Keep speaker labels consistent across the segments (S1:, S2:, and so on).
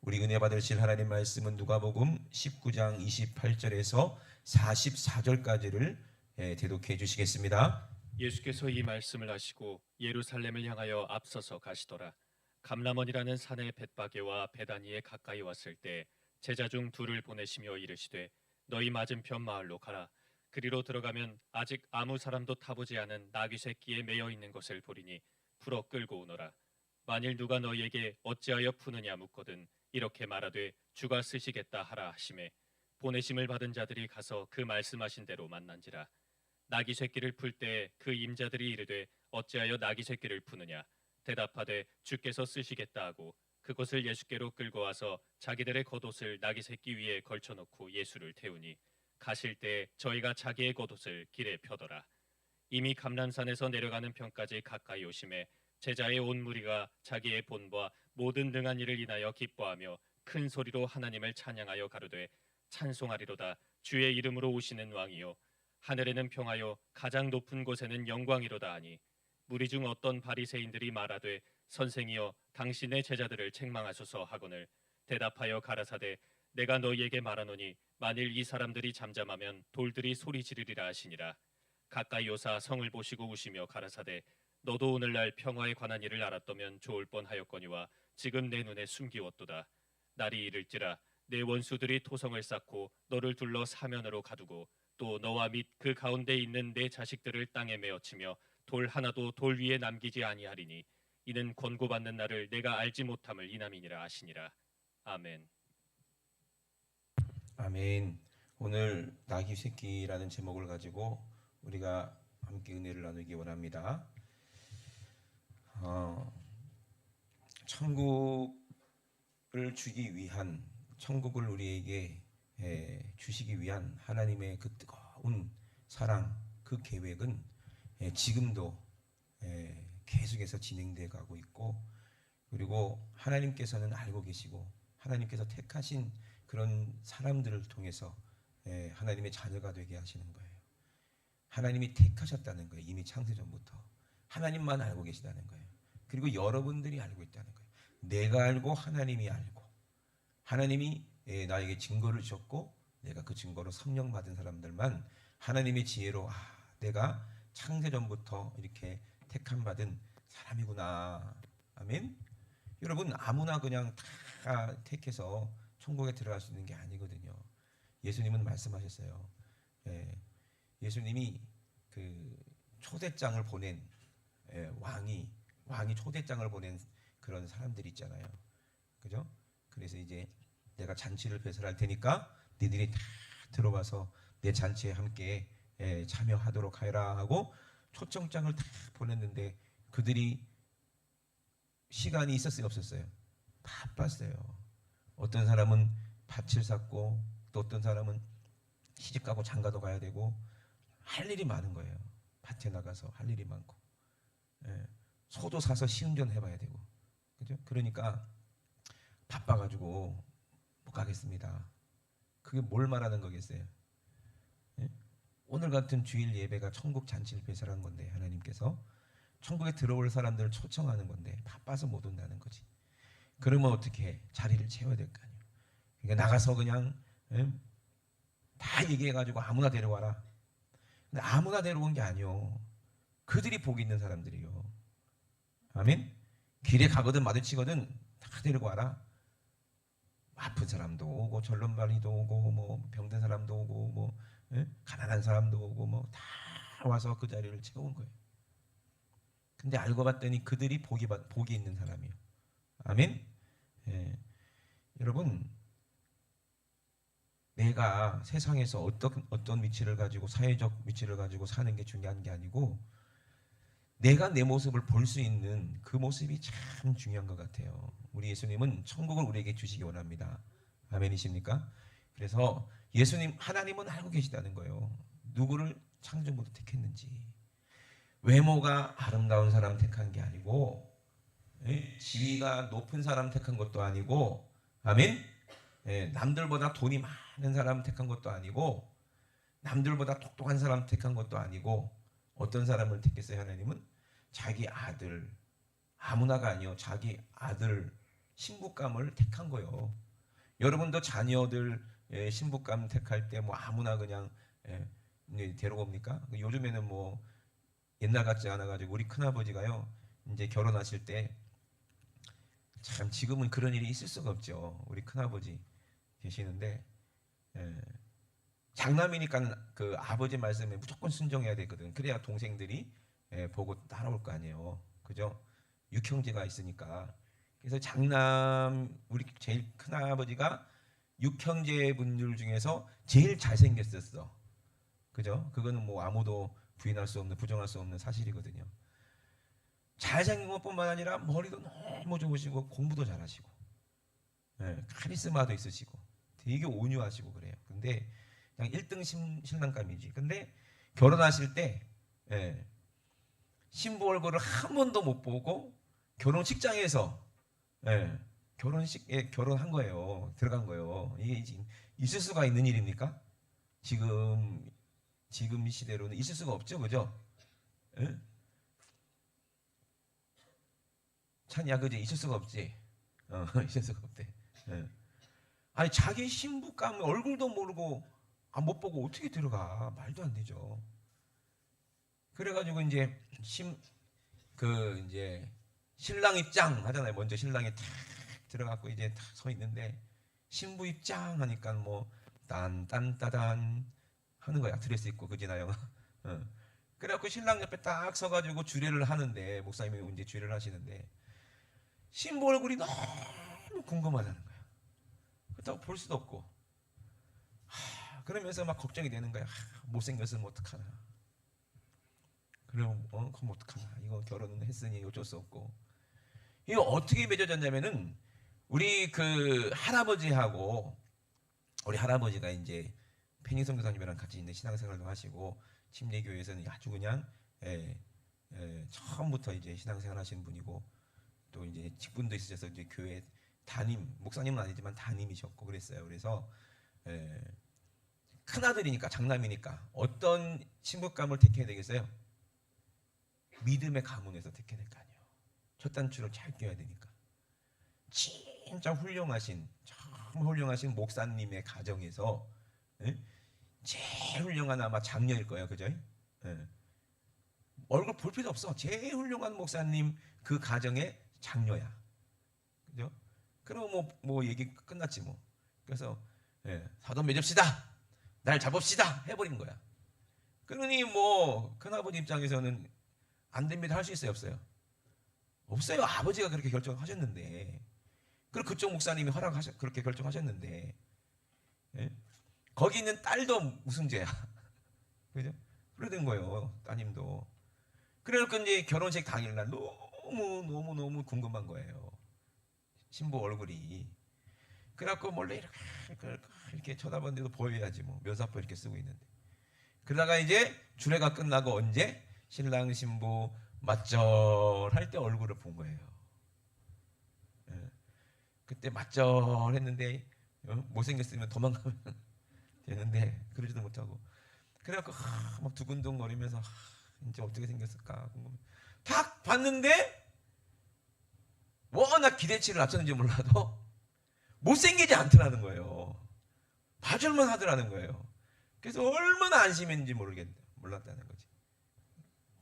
S1: 우리 은혜 받으실 하나님 말씀은 누가복음 19장 28절에서 44절까지를 대독해 주시겠습니다.
S2: 예수께서 이 말씀을 하시고 예루살렘을 향하여 앞서서 가시더라. 감람원이라는 산의 벳바게와 베다니에 가까이 왔을 때 제자 중 둘을 보내시며 이르시되 너희 맞은편 마을로 가라. 그리로 들어가면 아직 아무 사람도 타보지 않은 나귀 새끼에 매여 있는 것을 보리니 풀어 끌고 오너라. 만일 누가 너희에게 어찌하여 푸느냐 묻거든 이렇게 말하되 주가 쓰시겠다 하라 하시매 보내심을 받은 자들이 가서 그 말씀하신 대로 만난지라. 나귀 새끼를 풀 때 그 임자들이 이르되 어찌하여 나귀 새끼를 푸느냐 대답하되 주께서 쓰시겠다 하고 그것을 예수께로 끌고 와서 자기들의 겉옷을 나귀 새끼 위에 걸쳐놓고 예수를 태우니 가실 때 저희가 자기의 겉옷을 길에 펴더라. 이미 감람산에서 내려가는 편까지 가까이 오심에 제자의 온 무리가 자기의 본과 모든 등한 일을 인하여 기뻐하며 큰 소리로 하나님을 찬양하여 가로되 찬송하리로다. 주의 이름으로 오시는 왕이요 하늘에는 평하여 가장 높은 곳에는 영광이로다 하니 무리 중 어떤 바리새인들이 말하되 선생이여 당신의 제자들을 책망하소서 하거늘 대답하여 가라사대 내가 너희에게 말하노니 만일 이 사람들이 잠잠하면 돌들이 소리 지르리라 하시니라. 가까이 오사 성을 보시고 우시며 가라사대 너도 오늘날 평화에 관한 일을 알았더면 좋을 뻔하였거니와 지금 내 눈에 숨기웠도다. 날이 이를지라 내 원수들이 토성을 쌓고 너를 둘러 사면으로 가두고 또 너와 및 그 가운데 있는 내 자식들을 땅에 메어치며 돌 하나도 돌 위에 남기지 아니하리니 이는 권고받는 날을 내가 알지 못함을 이남이니라 하시니라. 아멘.
S1: 아멘. 오늘 나귀 새끼라는 제목을 가지고 우리가 함께 은혜를 나누기 원합니다. 천국을 주기 위한, 천국을 우리에게 주시기 위한 하나님의 그 뜨거운 사랑, 그 계획은 지금도 계속해서 진행돼 가고 있고, 그리고 하나님께서는 알고 계시고 하나님께서 택하신 그런 사람들을 통해서 하나님의 자녀가 되게 하시는 거예요. 하나님이 택하셨다는 거예요. 이미 창세전부터 하나님만 알고 계시다는 거예요. 그리고 여러분들이 알고 있다는 거예요. 내가 알고 하나님이 알고, 하나님이 나에게 증거를 주셨고 내가 그 증거로 성령 받은 사람들만 하나님의 지혜로 내가 창세전부터 이렇게 택함 받은 사람이구나. 아멘. 여러분, 아무나 그냥 다 택해서 천국에 들어갈 수 있는 게 아니거든요. 예수님은 말씀하셨어요. 예수님이 그 초대장을 보낸 왕이 초대장을 보낸 그런 사람들이 있잖아요. 그죠? 그래서 이제 내가 잔치를 배설할 테니까 니들이 다 들어와서 내 잔치에 함께 참여하도록 하라 하고 초청장을 다 보냈는데 그들이 시간이 있었어요, 없었어요? 바빴어요. 어떤 사람은 밭을 샀고 또 어떤 사람은 시집가고 장가도 가야 되고 할 일이 많은 거예요. 밭에 나가서 할 일이 많고 소도 사서 시운전 해봐야 되고, 그죠? 그러니까 바빠가지고 못 가겠습니다. 그게 뭘 말하는 거겠어요? 오늘 같은 주일 예배가 천국 잔치를 배설한 건데 하나님께서 천국에 들어올 사람들을 초청하는 건데 바빠서 못 온다는 거지. 그러면 어떻게 해? 자리를 채워야 될 거 아니에요. 그러니까 나가서 그냥 다 얘기해가지고 아무나 데려와라. 근데 아무나 데려온 게 아니요. 그들이 복이 있는 사람들이요. 아멘. 길에 가거든 마주치거든 다 데리고 와라. 아픈 사람도 오고 절름발이도 오고 뭐 병든 사람도 오고 뭐 가난한 사람도 오고 뭐 다 와서 그 자리를 채운 거예요. 근데 알고 봤더니 그들이 복이 있는 사람이에요. 아멘. 여러분, 내가 세상에서 어떤 위치를 가지고 사회적 위치를 가지고 사는 게 중요한 게 아니고 내가 내 모습을 볼 수 있는 그 모습이 참 중요한 것 같아요. 우리 예수님은 천국을 우리에게 주시기 원합니다. 아멘이십니까? 그래서 하나님은 알고 계시다는 거예요. 누구를 창조부터 택했는지. 외모가 아름다운 사람 택한 게 아니고 지위가 높은 사람 택한 것도 아니고, 아멘? 남들보다 돈이 많은 사람 택한 것도 아니고 남들보다 똑똑한 사람 택한 것도 아니고 어떤 사람을 택했어요? 하나님은 자기 아들, 아무나가 아니요, 자기 아들 신부감을 택한 거예요. 여러분도 자녀들 신부감 택할 때 뭐 아무나 그냥 데려옵니까? 요즘에는 뭐 옛날 같지 않아 가지고 우리 큰아버지가요 이제 결혼하실 때 참 지금은 그런 일이 있을 수가 없죠. 우리 큰아버지 계시는데 장남이니까 그 아버지 말씀에 무조건 순종해야 되거든. 그래야 동생들이 보고 따라올 거 아니에요. 그죠? 육형제가 있으니까. 그래서 장남 우리 제일 큰아버지가 육형제분들 중에서 제일 잘생겼었어. 그죠? 그거는 뭐 아무도 부인할 수 없는 부정할 수 없는 사실이거든요. 잘생긴 것뿐만 아니라 머리도 너무 좋으시고 공부도 잘하시고 카리스마도 있으시고 되게 온유하시고 그래요. 근데 그냥 1등 신랑감이지. 근데 결혼하실 때 신부 얼굴을 한 번도 못 보고 결혼식장에서 결혼식에 결혼한 거예요. 들어간 거예요. 이게 있을 수가 있는 일입니까? 지금 시대로는 있을 수가 없죠, 그죠? 예? 찬이야, 그지? 있을 수가 없지. 있을 수가 없대. 예. 아니 자기 신부감 얼굴도 모르고 못 보고 어떻게 들어가? 말도 안 되죠. 그래가지고 이제 이제 신랑 입장 하잖아요. 먼저 신랑이 탁 들어갔고 이제 탁 서 있는데 신부 입장 하니까 뭐 딴딴따단 하는 거야. 드레스 입고 그지 나영아. 그래갖고 신랑 옆에 딱 서가지고 주례를 하는데 목사님이 이제 주례를 하시는데 신부 얼굴이 너무 궁금하다는 거야. 그렇다고 볼 수도 없고 그러면서 막 걱정이 되는 거야. 못생겼으면 어떡하나. 그럼 그럼 어떡하나. 이거 결혼은 했으니 어쩔 수 없고. 이거 어떻게 맺어졌냐면은 우리 그 할아버지하고 우리 할아버지가 이제 페니성 교사님이랑 같이 있는 신앙생활도 하시고 침례교회에서는 아주 그냥 처음부터 이제 신앙생활 하시는 분이고 또 이제 직분도 있으셔서 이제 교회 담임 목사님은 아니지만 담임이셨고 그랬어요. 그래서 큰 아들이니까 장남이니까 어떤 신부감을 택해야 되겠어요? 믿음의 가문에서 택해야 될 거 아니에요. 첫 단추를 잘 껴야 되니까. 진짜 훌륭하신 참 훌륭하신 목사님의 가정에서 제일 훌륭한 아마 장녀일 거예요, 그죠? 얼굴 볼 필요 없어. 제일 훌륭한 목사님 그 가정의 장녀야, 그죠? 그럼 뭐 얘기 끝났지 뭐. 그래서 사돈 맺읍시다, 날 잡읍시다 해버린 거야. 그러니 뭐 큰아버지 입장에서는 안 됩니다 할 수 있어요, 없어요? 없어요. 아버지가 그렇게 결정하셨는데, 그리고 그쪽 목사님이 그렇게 결정하셨는데, 거기 있는 딸도 무슨 죄야, 그죠? 그러던 거예요, 따님도. 그래서 이제 결혼식 당일날 너무 궁금한 거예요, 신부 얼굴이. 그래갖고 몰래 이렇게 쳐다봤는데도 보여야지 뭐 면사포 이렇게 쓰고 있는데. 그러다가 이제 주례가 끝나고 언제 신랑 신부 맞절할 때 얼굴을 본 거예요. 그때 맞절했는데 못생겼으면 도망가면 되는데 그러지도 못하고 그래갖고 막 두근둥거리면서 이제 어떻게 생겼을까 궁금해. 딱 봤는데 워낙 기대치를 앞섰는지 몰라도 못생기지 않더라는 거예요. 봐줄만 하더라는 거예요. 그래서 얼마나 안심했는지 몰랐다는 거지.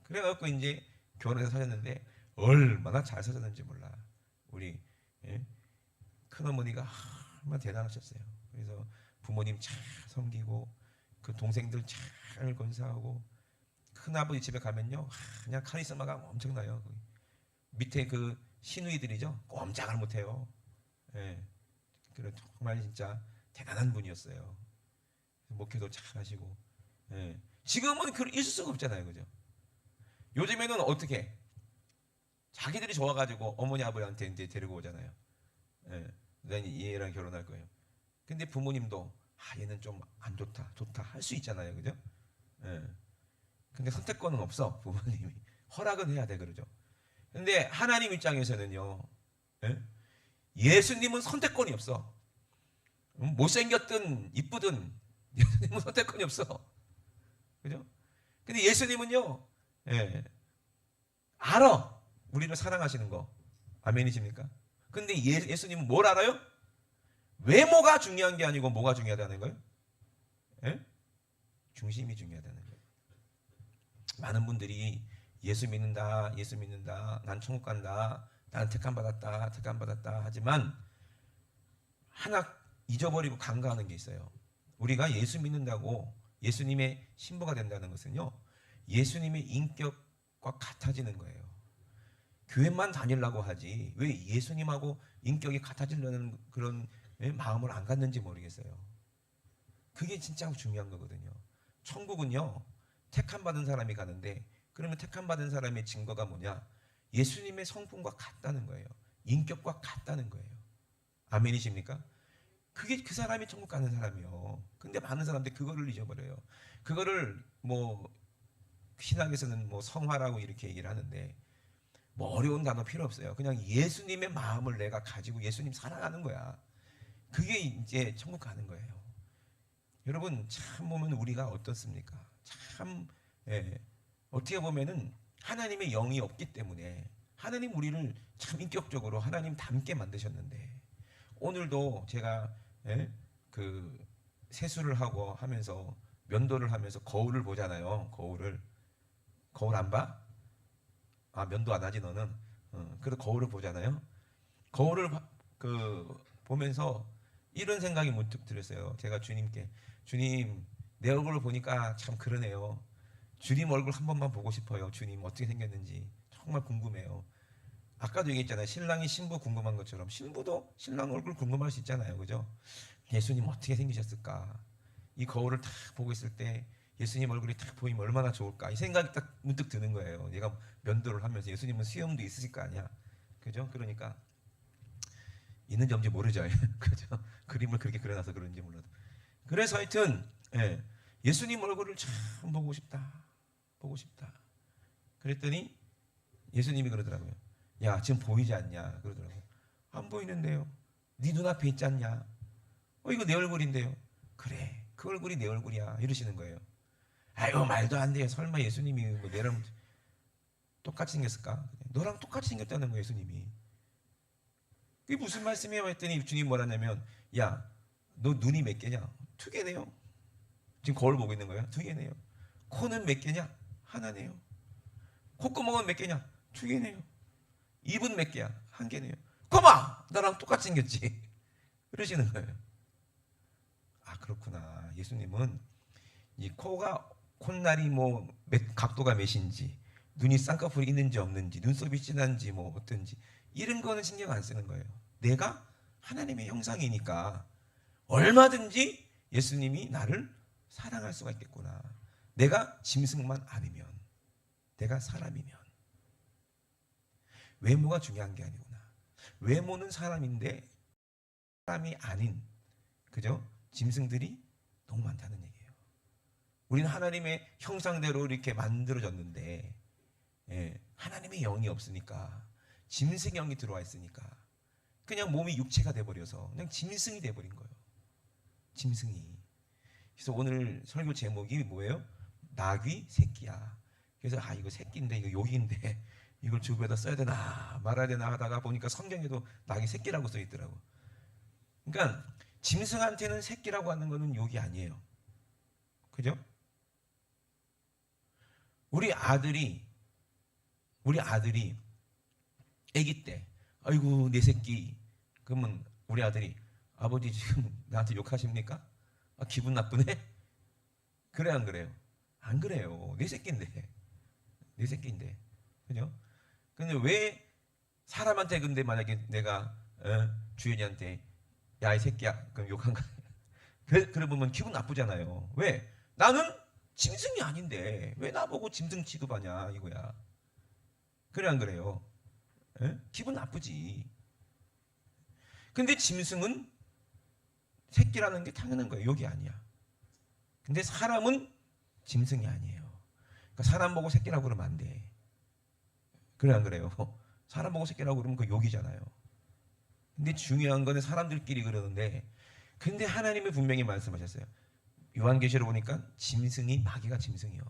S1: 그래갖고 이제 결혼해서 사셨는데 얼마나 잘 사셨는지 몰라. 우리 큰어머니가 얼마나 대단하셨어요. 그래서 부모님 잘 섬기고 그 동생들 잘 건사하고 큰아버지 집에 가면요 그냥 카리스마가 엄청나요. 밑에 그 시누이들이죠 꼼짝을 못해요. 그래 정말 진짜 대단한 분이었어요. 목회도 잘 하시고. 지금은 있을 수가 없잖아요, 그죠? 요즘에는 어떻게 자기들이 좋아가지고 어머니 아버지한테 이제 데리고 오잖아요. 난 얘랑 결혼할 거예요. 근데 부모님도 얘는 좀 안 좋다 할 수 있잖아요, 그죠? 근데 선택권은 없어. 부모님이 허락은 해야 돼, 그러죠? 근데 하나님 입장에서는요, 예수님은 선택권이 없어. 못생겼든 이쁘든 예수님은 선택권이 없어, 그죠? 근데 예수님은요, 알아 우리를 사랑하시는 거. 아멘이십니까? 근데 예수님은 뭘 알아요? 외모가 중요한 게 아니고 뭐가 중요하다는 거예요? 예? 중심이 중요하다는 거예요. 많은 분들이 예수 믿는다, 예수 믿는다, 난 천국 간다, 난 택함 받았다, 택함 받았다 하지만 하나 잊어버리고 간과하는 게 있어요. 우리가 예수 믿는다고 예수님의 신부가 된다는 것은요, 예수님의 인격과 같아지는 거예요. 교회만 다니려고 하지 왜 예수님하고 인격이 같아지려는 그런 마음을 안 갖는지 모르겠어요. 그게 진짜 중요한 거거든요. 천국은요, 택함 받은 사람이 가는데, 그러면 택함 받은 사람의 증거가 뭐냐? 예수님의 성품과 같다는 거예요. 인격과 같다는 거예요. 아멘이십니까? 그게 그 사람이 천국 가는 사람이요. 근데 많은 사람들이 그거를 잊어버려요. 그거를 뭐 신학에서는 뭐 성화라고 이렇게 얘기를 하는데, 뭐 어려운 단어 필요 없어요. 그냥 예수님의 마음을 내가 가지고 예수님 사랑하는 거야. 그게 이제 천국 가는 거예요. 여러분, 참 보면 우리가 어떻습니까? 참 어떻게 보면은 하나님의 영이 없기 때문에, 하나님 우리를 참 인격적으로 하나님 닮게 만드셨는데, 오늘도 제가 그 세수를 하고 하면서 면도를 하면서 거울을 보잖아요. 거울 안 봐? 아, 면도 안 하지 너는? 그래도 거울을 보잖아요. 거울을 보면서 이런 생각이 문득 들었어요. 제가 주님께, 주님, 내 얼굴을 보니까 참 그러네요. 주님 얼굴 한 번만 보고 싶어요. 주님 어떻게 생겼는지 정말 궁금해요. 아까도 얘기했잖아요. 신랑이 신부 궁금한 것처럼 신부도 신랑 얼굴 궁금할 수 있잖아요. 그죠? 예수님 어떻게 생기셨을까? 이 거울을 딱 보고 있을 때 예수님 얼굴이 딱 보이면 얼마나 좋을까? 이 생각이 딱 문득 드는 거예요. 얘가 면도를 하면서 예수님은 수염도 있으실 거 아니야. 그죠? 그러니까 있는지 없는지 모르죠. 그죠? 그림을 그렇게 그려놔서 그런지 몰라도. 그래서 하여튼 예수님 얼굴을 참 보고 싶다. 보고 싶다. 그랬더니 예수님이 그러더라고요. 야, 지금 보이지 않냐? 그러더라고요. 안 보이는데요. 네 눈앞에 있지 않냐? 이거 내 얼굴인데요. 그래, 그 얼굴이 내 얼굴이야. 이러시는 거예요. 아유, 말도 안 돼요. 설마 예수님이 뭐 내랑 똑같이 생겼을까? 너랑 똑같이 생겼다는 거예요, 예수님이. 그게 무슨 말씀이에요? 했더니 주님 뭐라냐면, 야, 너 눈이 몇 개냐? 2개네요. 지금 거울 보고 있는 거예요. 2개네요. 코는 몇 개냐? 하나네요. 콧구멍은 몇 개냐? 2개네요. 입은 몇 개야? 1개네요. 거봐! 나랑 똑같이 생겼지? 그러시는 거예요. 아, 그렇구나. 예수님은 이 콧날이 뭐 각도가 몇인지, 눈이 쌍꺼풀이 있는지 없는지, 눈썹이 진한지 뭐 어떤지, 이런 거는 신경 안 쓰는 거예요. 내가 하나님의 형상이니까 얼마든지 예수님이 나를 사랑할 수가 있겠구나. 내가 짐승만 아니면, 내가 사람이면. 외모가 중요한 게 아니구나. 외모는 사람인데 사람이 아닌, 그죠? 짐승들이 너무 많다는 얘기예요. 우리는 하나님의 형상대로 이렇게 만들어졌는데, 하나님의 영이 없으니까, 짐승 영이 들어와 있으니까 그냥 몸이 육체가 돼버려서 그냥 짐승이 돼버린 거예요. 짐승이. 그래서 오늘 설교 제목이 뭐예요? 낙이 새끼야. 그래서 이거 새끼인데, 이거 욕인데 이걸 주부에다 써야 되나 말아야 되나 하다가 보니까 성경에도 낙이 새끼라고 써 있더라고. 그러니까 짐승한테는 새끼라고 하는 거는 욕이 아니에요. 그죠? 우리 아들이 아기 때, 아이고 내 새끼, 그러면 우리 아들이, 아버지 지금 나한테 욕하십니까? 기분 나쁘네? 그래 안 그래요? 안 그래요. 내 새끼인데. 그죠? 근데 왜 사람한테, 근데 만약에 내가 주연이한테 야 이 새끼야 그럼 욕한 거야. 그래 보면 기분 나쁘잖아요. 왜? 나는 짐승이 아닌데 왜 나보고 짐승 취급하냐 이거야. 그래 안 그래요? 기분 나쁘지. 근데 짐승은 새끼라는 게 당연한 거예요. 욕이 아니야. 근데 사람은 짐승이 아니에요. 그러니까 사람 보고 새끼라고 그러면 안 돼. 그래 안 그래요? 사람 보고 새끼라고 그러면 그 욕이잖아요. 근데 중요한 거는 사람들끼리 그러는데, 근데 하나님이 분명히 말씀하셨어요. 요한계시록 보니까 짐승이, 마귀가 짐승이요.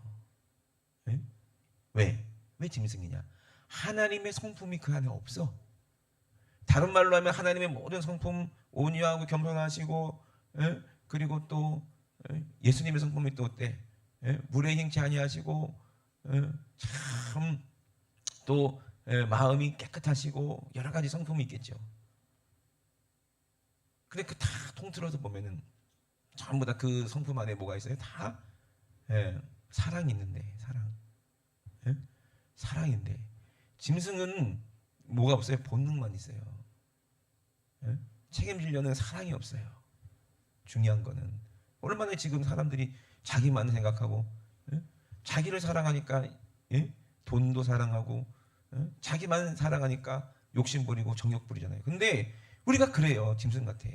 S1: 왜? 왜 짐승이냐? 하나님의 성품이 그 안에 없어. 다른 말로 하면 하나님의 모든 성품 온유하고 겸손하시고, 그리고 또 예수님의 성품이 또 어때? 물에 행치 아니하시고, 참또 마음이 깨끗하시고 여러 가지 성품이 있겠죠. 근데 그 다 통틀어서 보면은 전부 다 그 성품 안에 뭐가 있어요? 다 사랑이 있는데, 사랑인데 짐승은 뭐가 없어요? 본능만 있어요. 책임지려는 사랑이 없어요. 중요한 거는 얼마나 지금 사람들이 자기만 생각하고 자기를 사랑하니까 돈도 사랑하고 자기만 사랑하니까 욕심 부리고 정욕 부리잖아요. 근데 우리가 그래요. 짐승 같아.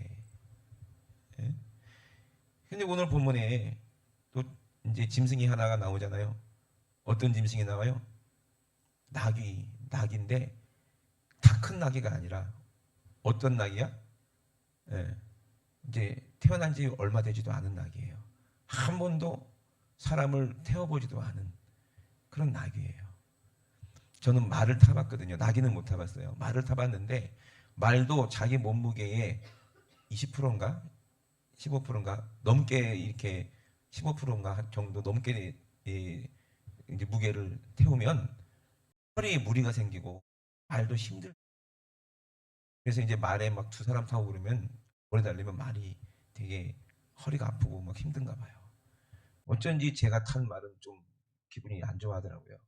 S1: 근데 오늘 본문에 또 이제 짐승이 하나가 나오잖아요. 어떤 짐승이 나와요? 낙인데 다 큰 낙이가 아니라 어떤 낙이야? 이제 태어난 지 얼마 되지도 않은 낙이에요. 한 번도 사람을 태워보지도 않은 그런 낙이에요. 저는 말을 타봤거든요. 낙이는 못 타봤어요. 말을 타봤는데 말도 자기 몸무게의 20%인가 15%인가 넘게 이렇게 15%인가 정도 넘게 이제 무게를 태우면 허리에 무리가 생기고 말도 힘들. 그래서 이제 말에 막 두 사람 타고 그러면 오래 달리면 말이 되게 허리가 아프고 막 힘든가 봐요. 어쩐지 제가 탄 말은 좀 기분이 안 좋아하더라고요.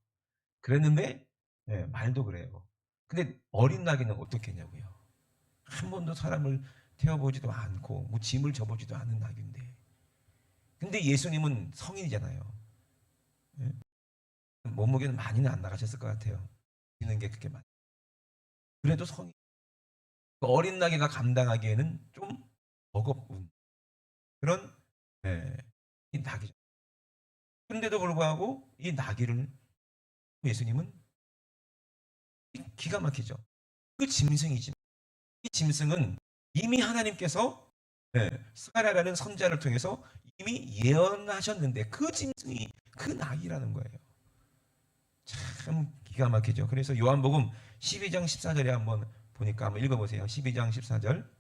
S1: 그랬는데 말도 그래요. 근데 어린 나귀는 어떻게 했냐고요. 한 번도 사람을 태워보지도 않고 뭐 짐을 져보지도 않은 나귀인데 근데 예수님은 성인이잖아요. 몸무게는 많이는 안 나가셨을 것 같아요. 있는 게 그렇게 많. 그래도 성인. 어린 나귀가 감당하기에는 좀 버겁군 그런 이 나귀죠. 그런데도 불구하고 이 나귀를 예수님은 기가 막히죠. 그 짐승이지. 이 짐승은 이미 하나님께서 스가랴라는 선자를 통해서 이미 예언하셨는데 그 짐승이 그 나귀라는 거예요. 참 기가 막히죠. 그래서 요한복음 12장 14절에 한번 보니까 한번 읽어보세요. 12장 14절.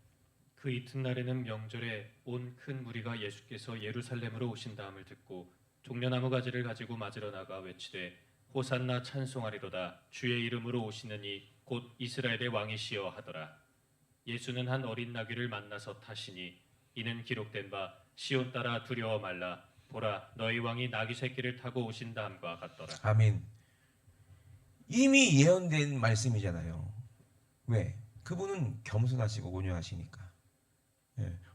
S2: 그 이튿날에는 명절에 온 큰 무리가 예수께서 예루살렘으로 오신다함을 듣고 종려나무 가지를 가지고 맞으러 나가 외치되 호산나 찬송하리로다 주의 이름으로 오시는 이 곧 이스라엘의 왕이시여 하더라. 예수는 한 어린 나귀를 만나서 타시니 이는 기록된 바 시온 따라 두려워 말라 보라 너희 왕이 나귀 새끼를 타고 오신다함과 같더라.
S1: 아멘. 이미 예언된 말씀이잖아요. 왜? 그분은 겸손하시고 온유하시니까.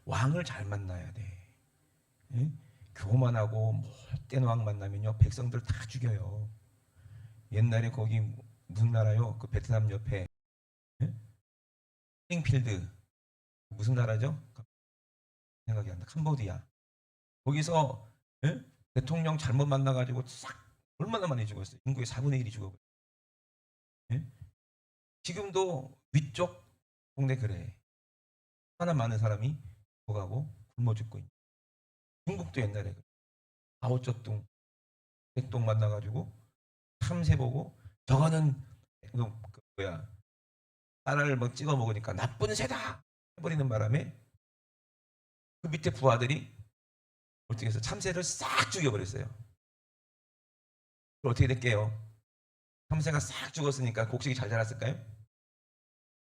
S1: 왕을 잘 만나야 돼. 교만하고 못된 왕 만나면요 백성들 다 죽여요. 옛날에 거기 무슨 나라요? 그 베트남 옆에 필드 무슨 나라죠? 생각이 안 나. 캄보디아. 거기서 대통령 잘못 만나가지고 싹 얼마나 많이 죽었어요. 인구의 4분의 1이 죽어버렸어요. 지금도 위쪽 동네 그래. 하나 많은 사람이 죽어가고 굶어 죽고 있는. 중국도 옛날에 그래. 아오쩌둥 백동 만나가지고 탐세 보고 저거는 그 뭐야 나라를 막 찍어 먹으니까 나쁜 새다 해버리는 바람에 그 밑에 부하들이 어떻게 해서 참새를 싹 죽여버렸어요. 어떻게 될게요? 참새가 싹 죽었으니까 곡식이 잘 자랐을까요?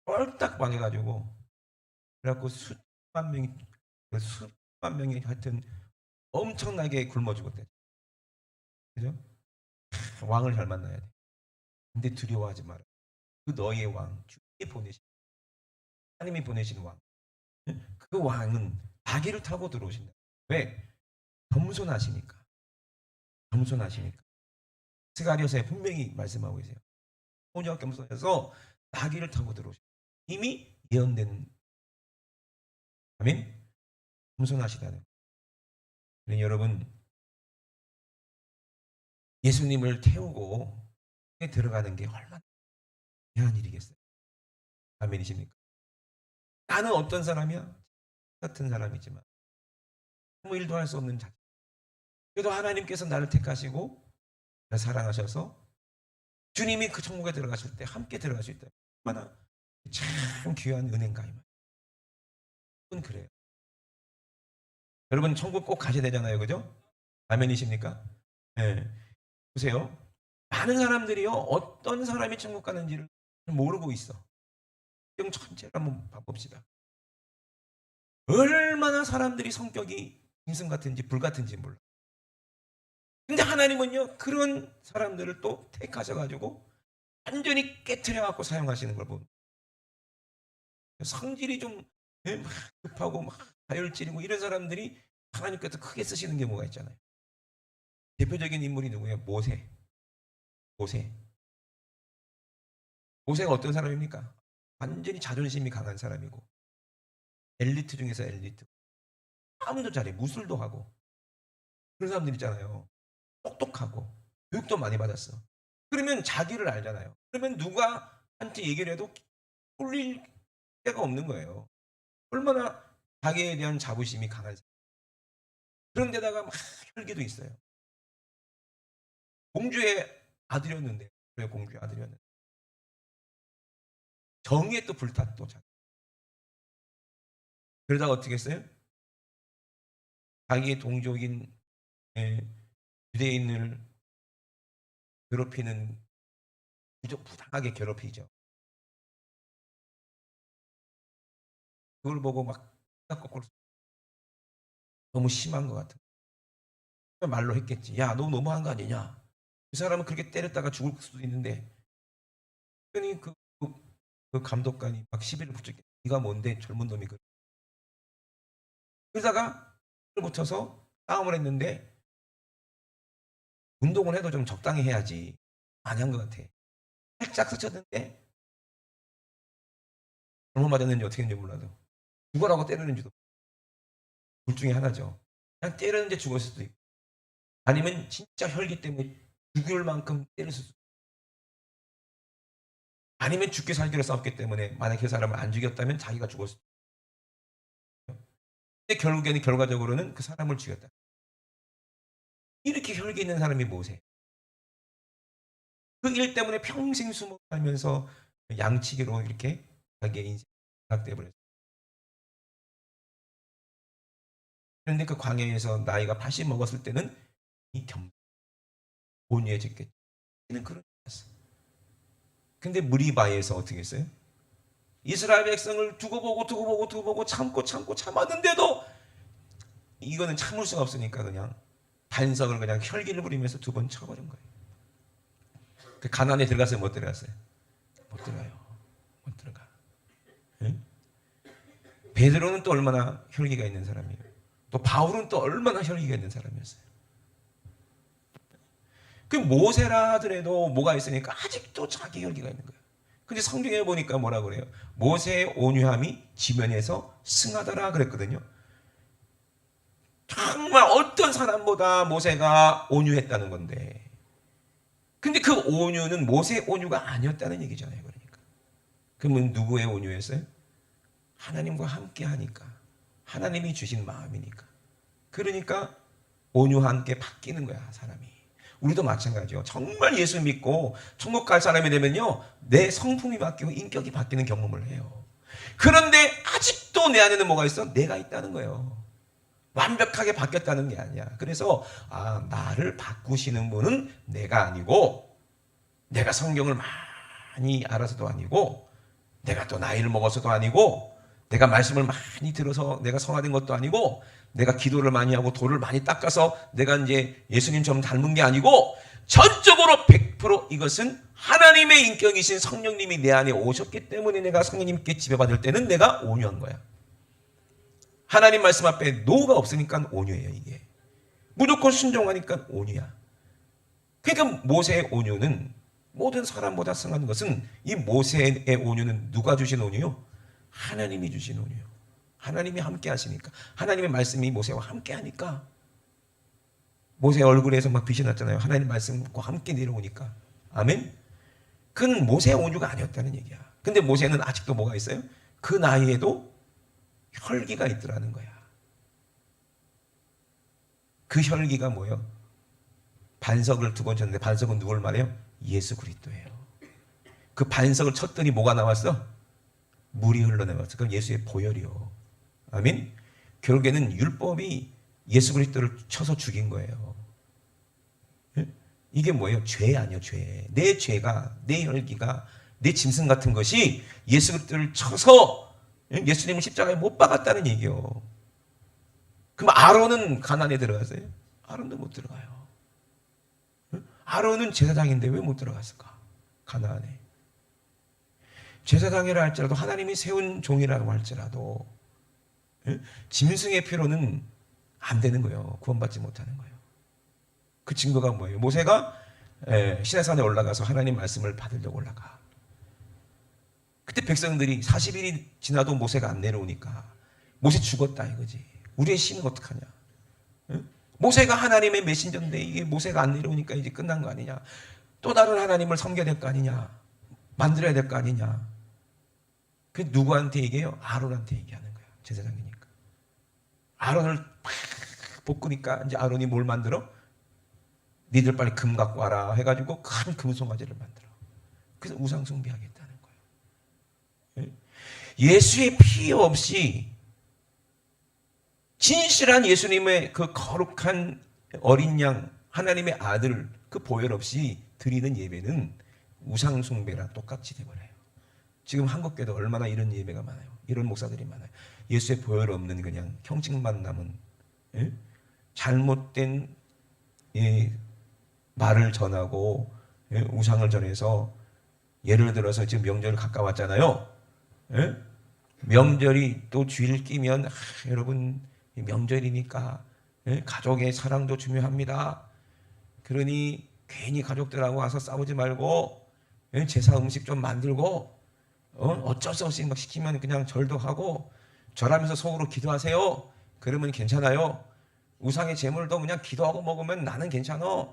S1: 꼴딱 망해가지고 그래갖고 수만 명이 하여튼 엄청나게 굶어 죽었대. 그죠? 왕을 잘 만나야 돼. 근데 두려워하지 마라. 그 너의 왕, 주님이 보내신 하나님이 보내신 왕. 그 왕은 나귀를 타고 들어오신다. 왜? 겸손하시니까. 겸손하시니까. 스가랴서에 분명히 말씀하고 계세요. 온유와 겸손해서 나귀를 타고 들어오신다. 이미 예언된 아멘. 겸손하시다는. 그러니 여러분 예수님을 태우고 들어가는 게 얼마나 귀한 일이겠어요. 아멘이십니까? 나는 어떤 사람이야? 같은 사람이지만 아무 일도 할 수 없는 자기. 그래도 하나님께서 나를 택하시고 나를 사랑하셔서 주님이 그 천국에 들어가실 때 함께 들어가실 때 얼마나 참 귀한 은혜인가 이 말. 여러분 그래요. 여러분 천국 꼭 가셔야 되잖아요, 그죠? 아멘이십니까? 예. 보세요. 많은 사람들이요 어떤 사람이 천국 가는지를 모르고 있어. 좀 천재를 한번 봐봅시다. 얼마나 사람들이 성격이 짐승 같은지 불 같은지 몰라. 근데 하나님은요 그런 사람들을 또 택하셔가지고 완전히 깨트려갖고 사용하시는 걸 보면 성질이 좀 막 급하고 막 다혈질이고 이런 사람들이 하나님께서 크게 쓰시는 경우가 있잖아요. 대표적인 인물이 누구예요? 모세가 어떤 사람입니까? 완전히 자존심이 강한 사람이고 엘리트 중에서 엘리트. 싸움도 잘해, 무술도 하고 그런 사람들 있잖아요. 똑똑하고 교육도 많이 받았어. 그러면 자기를 알잖아요. 그러면 누가 한테 얘기를 해도 꿀릴 데가 없는 거예요. 얼마나 자기에 대한 자부심이 강한 사람. 그런데다가 막 혈기도 있어요. 공주의 아들이었는데, 그래 공주의 아들이었는데 정의에 또 불탔또 자기. 그러다가 어떻게 했어요? 자기의 동족인 유대인을 괴롭히는 부당하게 괴롭히죠. 그걸 보고 막 거꾸로 너무 심한 것 같아. 말로 했겠지. 야, 너 너무한 거 아니냐? 그 사람은 그렇게 때렸다가 죽을 수도 있는데. 그러니 그 감독관이 막 시비를 붙였겠지. 네가 뭔데 젊은 놈이 그래. 그러다가 붙여서 싸움을 했는데 운동을 해도 좀 적당히 해야지. 많이 한 것 같아. 살짝 스쳤는데 잘못 맞았는지 어떻게 했는지 몰라도 죽어라고 때리는지도 둘 중에 하나죠. 그냥 때리는데 죽었을 수도 있고 아니면 진짜 혈기 때문에 죽을 만큼 때렸을 수도 있고 아니면 죽게 살기로 싸웠기 때문에 만약에 그 사람을 안 죽였다면 자기가 죽었을 수도 있고 근데 결국에는 결과적으로는 그 사람을 죽였다. 이렇게 혈기 있는 사람이 모세. 그 일 때문에 평생 숨어 살면서 양치기로 이렇게 자기의 인생이 낙되어 버렸어요. 그런데 그 광야에서 나이가 80 먹었을 때는 이 온유해졌겠죠. 는 그런 거였어. 근데 무리바에서 어떻게 했어요? 이스라엘 백성을 두고 보고 참고 참았는데도 이거는 참을 수가 없으니까 그냥 반석을 그냥 혈기를 부리면서 두 번 쳐버린 거예요. 그 가나안에 들어갔어요? 못 들어갔어요? 못 들어가요. 못 들어가. 응? 베드로는 또 얼마나 혈기가 있는 사람이에요. 또 바울은 또 얼마나 혈기가 있는 사람이었어요. 그 모세라 하더라도 뭐가 있으니까 아직도 자기 혈기가 있는 거예요. 근데 성경에 보니까 뭐라 그래요? 모세의 온유함이 지면에서 승하더라 그랬거든요. 정말 어떤 사람보다 모세가 온유했다는 건데 근데 그 온유는 모세의 온유가 아니었다는 얘기잖아요. 그러니까 그러면 누구의 온유였어요? 하나님과 함께 하니까 하나님이 주신 마음이니까 그러니까 온유한 게 바뀌는 거야 사람이. 우리도 마찬가지요. 정말 예수 믿고 천국 갈 사람이 되면요 내 성품이 바뀌고 인격이 바뀌는 경험을 해요. 그런데 아직도 내 안에는 뭐가 있어? 내가 있다는 거예요. 완벽하게 바뀌었다는 게 아니야. 그래서 나를 바꾸시는 분은 내가 아니고 내가 성경을 많이 알아서도 아니고 내가 또 나이를 먹어서도 아니고 내가 말씀을 많이 들어서 내가 성화된 것도 아니고 내가 기도를 많이 하고 돌을 많이 닦아서 내가 이제 예수님처럼 닮은 게 아니고 전적으로 100% 이것은 하나님의 인격이신 성령님이 내 안에 오셨기 때문에 내가 성령님께 지배받을 때는 내가 온유한 거야. 하나님 말씀 앞에 노가 없으니까 온유해요. 이게 무조건 순종하니까 온유야. 그러니까 모세의 온유는 모든 사람보다 승한 것은 이 모세의 온유는 누가 주신 온유요? 하나님이 주신 온유요. 하나님이 함께 하시니까 하나님의 말씀이 모세와 함께 하니까 모세 얼굴에서 막 빛이 났잖아요. 하나님 말씀과 함께 내려오니까 아멘. 그는 모세의 온유가 아니었다는 얘기야. 근데 모세는 아직도 뭐가 있어요? 그 나이에도 혈기가 있더라는 거야. 그 혈기가 뭐예요? 반석을 두 번 쳤는데 반석은 누굴 말해요? 예수 그리스도예요. 그 반석을 쳤더니 뭐가 나왔어? 물이 흘러내려서 그건 예수의 보혈이요. 아멘. 결국에는 율법이 예수 그리스도를 쳐서 죽인 거예요. 이게 뭐예요? 죄 아니요, 죄. 내 죄가, 내 혈기가, 내 짐승 같은 것이 예수 그리스도를 쳐서 예수님을 십자가에 못 박았다는 얘기요. 그럼 아론은 가나안에 들어갔어요? 아론도 못 들어가요. 아론은 제사장인데 왜 못 들어갔을까? 가나안에. 제사장이라 할지라도 하나님이 세운 종이라고 할지라도 짐승의 피로는 안 되는 거예요. 구원받지 못하는 거예요. 그 증거가 뭐예요? 모세가 시내산에 올라가서 하나님 말씀을 받으려고 올라가. 그때 백성들이 40일이 지나도 모세가 안 내려오니까 모세 죽었다 이거지. 우리의 신은 어떡하냐? 모세가 하나님의 메신저인데 이게 모세가 안 내려오니까 이제 끝난 거 아니냐? 또 다른 하나님을 섬겨야 될 거 아니냐? 만들어야 될 거 아니냐? 그 누구한테 얘기해요? 아론한테 얘기하는 거야. 제사장이니까. 아론을 팍 볶으니까 이제 아론이 뭘 만들어? 니들 빨리 금 갖고 와라 해가지고 큰 금송아지를 만들어. 그래서 우상 숭배하겠다는 거예요. 예수의 피 없이 진실한 예수님의 그 거룩한 어린 양 하나님의 아들 그 보혈 없이 드리는 예배는 우상 숭배랑 똑같이 돼버려요. 지금 한국교회도 얼마나 이런 예배가 많아요. 이런 목사들이 많아요. 예수의 보혈 없는 그냥 형식만 남은 잘못된 말을 전하고 우상을 전해서 예를 들어서 지금 명절 가까웠잖아요. 명절이 또 주일 끼면 여러분 명절이니까 가족의 사랑도 중요합니다. 그러니 괜히 가족들하고 와서 싸우지 말고 제사 음식 좀 만들고 어쩔 수 없이 막 시키면 그냥 절도 하고 절하면서 속으로 기도하세요. 그러면 괜찮아요. 우상의 제물도 그냥 기도하고 먹으면 나는 괜찮아.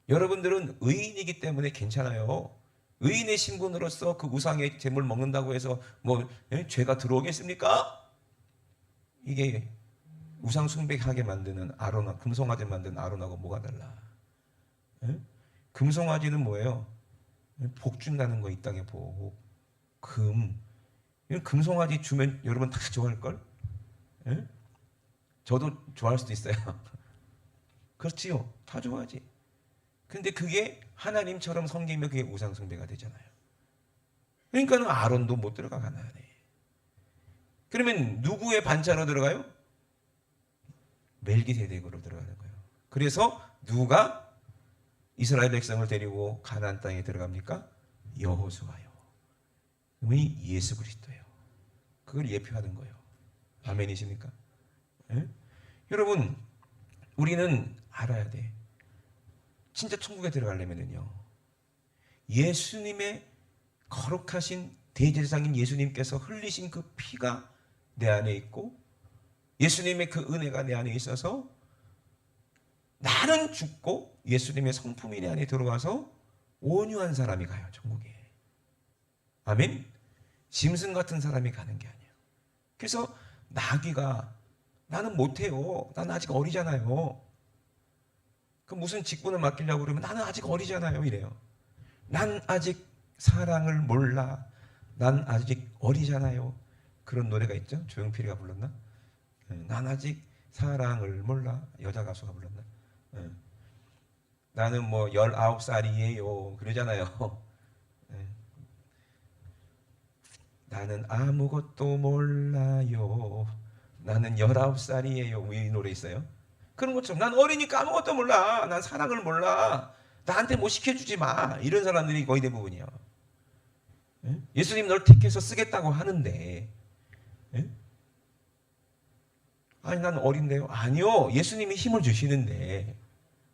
S1: 여러분들은 의인이기 때문에 괜찮아요. 의인의 신분으로서 그 우상의 제물 먹는다고 해서 뭐 죄가 들어오겠습니까? 이게 우상 숭배하게 만드는 아론, 금송아지 만드는 아론하고 뭐가 달라? 금송아지는 뭐예요? 복 준다는 거, 이 땅에 복. 금송아지 주면 여러분 다 좋아할걸? 저도 좋아할 수도 있어요. 그렇지요. 다 좋아하지. 근데 그게 하나님처럼 섬기면 그게 우상 숭배가 되잖아요. 그러니까는 아론도 못 들어가 가나안에. 그러면 누구의 반차로 들어가요? 멜기세덱으로 들어가는 거예요. 그래서 누가 이스라엘 백성을 데리고 가나안 땅에 들어갑니까? 여호수아요. 그분이 예수 그리스도예요. 그걸 예표하는 거예요. 아멘이십니까? 여러분, 우리는 알아야 돼. 진짜 천국에 들어가려면요, 예수님의 거룩하신 대제사장인 예수님께서 흘리신 그 피가 내 안에 있고 예수님의 그 은혜가 내 안에 있어서 나는 죽고 예수님의 성품이 내 안에 들어와서 온유한 사람이 가요, 천국에. 아멘? 짐승 같은 사람이 가는 게 아니에요. 그래서 나귀가 나는 못해요. 나는 아직 어리잖아요. 그 무슨 직분을 맡기려고 그러면 나는 아직 어리잖아요. 이래요. 난 아직 사랑을 몰라. 난 아직 어리잖아요. 그런 노래가 있죠. 조용필이가 불렀나? 난 아직 사랑을 몰라. 여자 가수가 불렀나? 나는 뭐 19살이에요. 그러잖아요. 나는 아무것도 몰라요. 나는 19살이에요. 이 노래 있어요. 그런 것처럼 난 어리니까 아무것도 몰라. 난 사랑을 몰라. 나한테 뭐 시켜주지 마. 이런 사람들이 거의 대부분이에요. 예수님 널 택해서 쓰겠다고 하는데 아니 난 어린데요. 아니요. 예수님이 힘을 주시는데.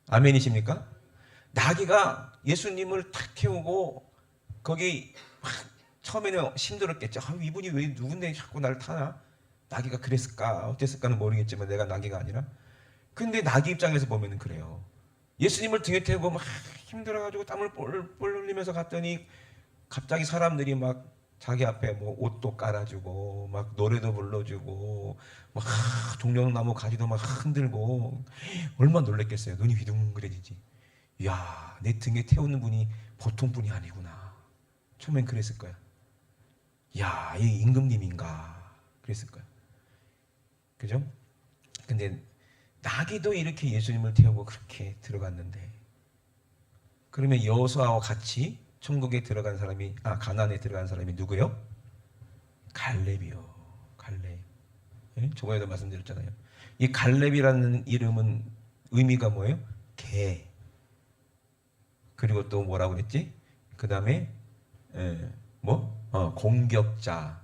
S1: 아멘이십니까? 나귀가 예수님을 탁 태우고 거기 처음에는 힘들었겠죠. 이분이 왜 누군데 자꾸 나를 타나? 나귀가 그랬을까 어땠을까는 모르겠지만 내가 나귀가 아니라. 근데 나귀 입장에서 보면은 그래요. 예수님을 등에 태우고 막 힘들어가지고 땀을 뻘뻘 흘리면서 갔더니 갑자기 사람들이 막 자기 앞에 뭐 옷도 깔아주고 막 노래도 불러주고 막 종려나무 가지도 막 흔들고 얼마나 놀랬겠어요. 눈이 휘둥그레지지. 이야, 내 등에 태우는 분이 보통 분이 아니구나. 처음엔 그랬을 거야. 야, 이 임금님인가 그랬을 거야. 그죠? 근데 나귀도 이렇게 예수님을 태우고 그렇게 들어갔는데, 그러면 여호수아와 같이 천국에 들어간 사람이, 가나안에 들어간 사람이 누구요? 갈렙이요. 갈렙. 예? 저번에도 말씀드렸잖아요. 이 갈렙이라는 이름은 의미가 뭐예요? 개. 그리고 또 뭐라고 그랬지? 그 다음에 공격자.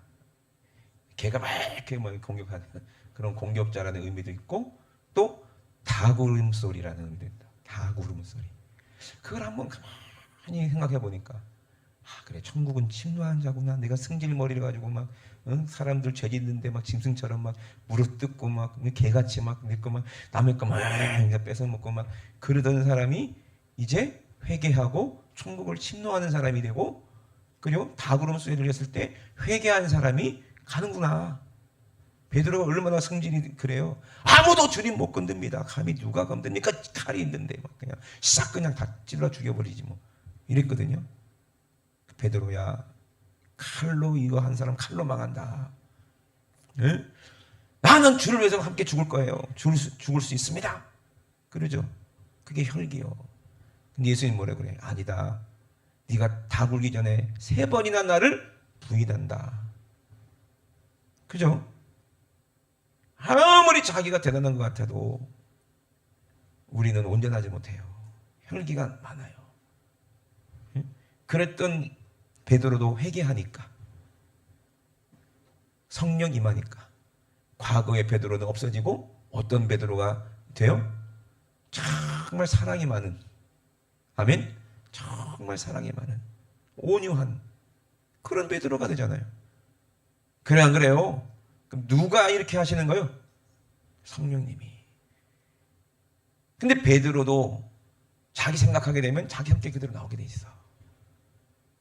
S1: 개가 막 이렇게 막 공격하는 그런 공격자라는 의미도 있고, 또 닭 울음소리라는 의미도 있다. 닭 울음소리. 그걸 한번 가만히 생각해 보니까, 그래, 천국은 침노한 자구나. 내가 승질머리를 가지고 막 사람들 죄 짓는데 막 짐승처럼 막 물어뜯고 막 개같이 막 내 거 막 남의 거 막 뺏어 먹고 막 그러던 사람이 이제 회개하고 천국을 침노하는 사람이 되고, 그리고 닭 울음소리를 했을 때 회개한 사람이 가는구나. 베드로가 얼마나 성질이 그래요. 아무도 주님 못 건듭니다. 감히 누가 건듭니까? 칼이 있는데 막 그냥 싹 그냥 다 찔러 죽여버리지 뭐. 이랬거든요. 베드로야, 칼로 이거 한 사람 칼로 망한다. 네? 나는 주를 위해서 함께 죽을 거예요. 죽을 수 있습니다. 그러죠. 그게 혈기요. 근데 예수님 뭐라 그래? 아니다. 네가 다 굴기 전에 3번이나 나를 부인한다. 그죠? 아무리 자기가 대단한 것 같아도 우리는 온전하지 못해요. 혈기가 많아요. 그랬던 베드로도 회개하니까, 성령 임하니까 과거의 베드로는 없어지고 어떤 베드로가 돼요? 정말 사랑이 많은, 아멘? 정말 사랑이 많은 온유한 그런 베드로가 되잖아요. 그래 안 그래요? 그럼 누가 이렇게 하시는 거예요? 성령님이. 근데 베드로도 자기 생각하게 되면 자기 성격 그대로 나오게 돼 있어.